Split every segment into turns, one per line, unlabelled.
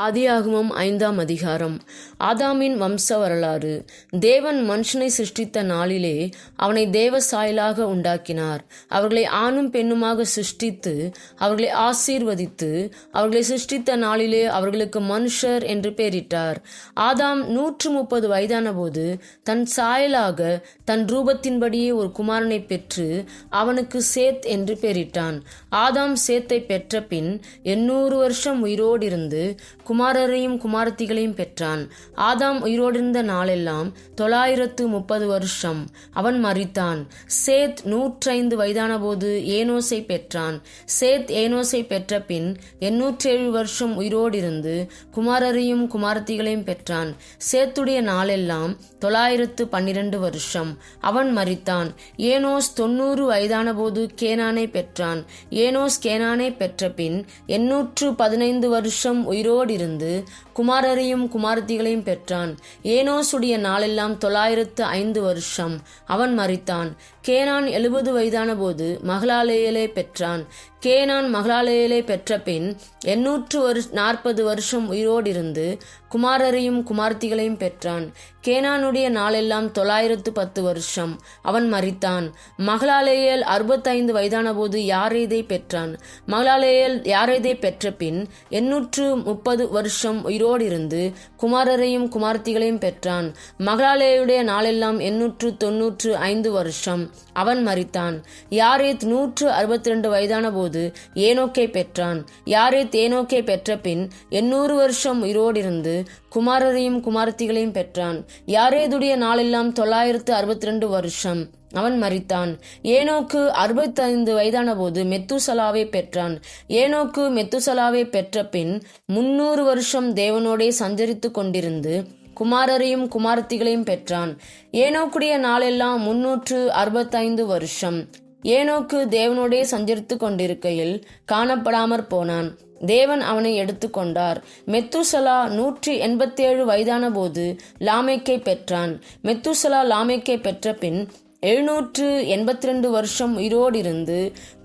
ஆதியாகமம் 5ஆம் அதிகாரம். ஆதாமின் வம்ச வரலாறு. தேவன் மனுஷனை சிருஷ்டித்த நாளிலே அவனை தேவ சாயலாக உண்டாக்கினார். அவர்களை ஆணும் பெண்ணுமாக சிருஷ்டித்து அவர்களை ஆசீர்வதித்து அவர்களை சிருஷ்டித்த நாளிலே அவர்களுக்கு மனுஷர் என்று பெயரிட்டார். ஆதாம் 130 வயதான போது தன் சாயலாக தன் ரூபத்தின்படியே ஒரு குமாரனை பெற்று அவனுக்கு சேத் என்று பெயரிட்டான். ஆதாம் சேத்தை பெற்ற பின் 800 வருஷம் உயிரோடு இருந்து குமாரரையும் குமாரத்திகளையும் பெற்றான். ஆதாம் உயிரோடிருந்த நாளெல்லாம் 930 வருஷம். அவன் மரித்தான். சேத் 105 வயதான போது ஏனோசை பெற்றான். சேத் ஏனோசை பெற்ற பின் 807 வருஷம் உயிரோடிருந்து குமாரரையும் குமாரத்திகளையும் பெற்றான். சேத்துடைய நாளெல்லாம் 912 வருஷம். அவன் மரித்தான். ஏனோஸ் 90 வயதான போது கேனானை பெற்றான். ஏனோஸ் கேனானை பெற்ற பின் 815 வருஷம் உயிரோடிருந்து குமாரரையும் குமாரத்திகளையும் பெற்றான். ஏனோசுடைய நாளெல்லாம் 905 வருஷம். அவன் மரித்தான். கேனான் 70 வயதான போது மகலாலேயலை பெற்றான். கேனான் மகலாலேயலை பெற்ற பின் 840 வருஷம் உயிரோடிருந்து குமாரரையும் குமாரத்திகளையும் பெற்றான். கேனானுடைய நாளெல்லாம் 910 வருஷம். அவன் மரித்தான். மகலாலேயல் 65 வயதான போது யாரேதை பெற்றான். மகலாலேயல் யாரேதை பெற்ற பின் 830 வருஷம் உயிரோடிருந்து குமாரரையும் குமாரத்திகளையும் பெற்றான். மகலாலேயுடைய நாளெல்லாம் 895 வருஷம். அவன் மரித்தான். யாரேத் 162 வயதான போது ஏனோக்கை பெற்றான். யாரேத் ஏனோக்கை பெற்ற பின் 800 வருஷம் உயிரோடிருந்து குமாரரையும் குமாரத்திகளையும் பெற்றான். யாரேதுடைய நாளெல்லாம் 962 வருஷம். அவன் மரித்தான். ஏனோக்கு 65 வயதான போது மெத்துசலாவை பெற்றான். ஏனோக்கு மெத்துசலாவை பெற்ற பின் 300 வருஷம் தேவனோடே சஞ்சரித்து கொண்டிருந்து குமாரரையும் குமாரத்திகளையும் பெற்றான். ஏனோக்குடைய நாளெல்லாம் 365 வருஷம். ஏனோக்கு தேவனோடே சஞ்சரித்து கொண்டிருக்கையில் காணப்படாமற் போனான். தேவன் அவனை எடுத்துக்கொண்டார். மெத்துசலா 187 வயதான போது லாமேக்கை பெற்றான். மெத்துசலா லாமேக்கை பெற்ற பின் 782 வருஷம் உயிரோடிருந்து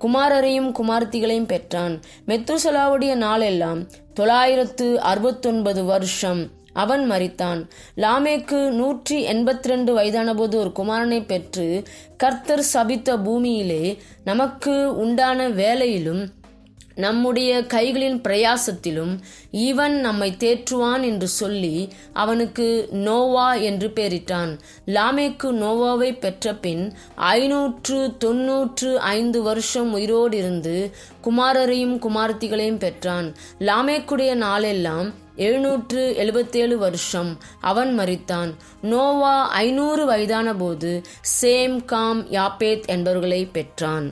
குமாரரையும் குமாரத்திகளையும் பெற்றான். மெத்துசலாவுடைய நாளெல்லாம் 969 வருஷம். அவன் மரித்தான். லாமேக்கு 182 வயதான போது ஒரு குமாரனை பெற்று கர்த்தர் சபித்த பூமியிலே நமக்கு உண்டான வேலையிலும் நம்முடைய கைகளின் பிரயாசத்திலும் இவன் நம்மை தேற்றுவான் என்று சொல்லி அவனுக்கு நோவா என்று பெயரிட்டான். லாமேக்கு நோவாவை பெற்ற பின் 595 வருஷம் உயிரோடிருந்து குமாரரையும் குமாரத்திகளையும் பெற்றான். லாமேக்குடைய நாளெல்லாம் 777 வருஷம். அவன் மரித்தான். நோவா 500 வயதான போது சேம், காம், யாப்பேத் என்பவர்களை பெற்றான்.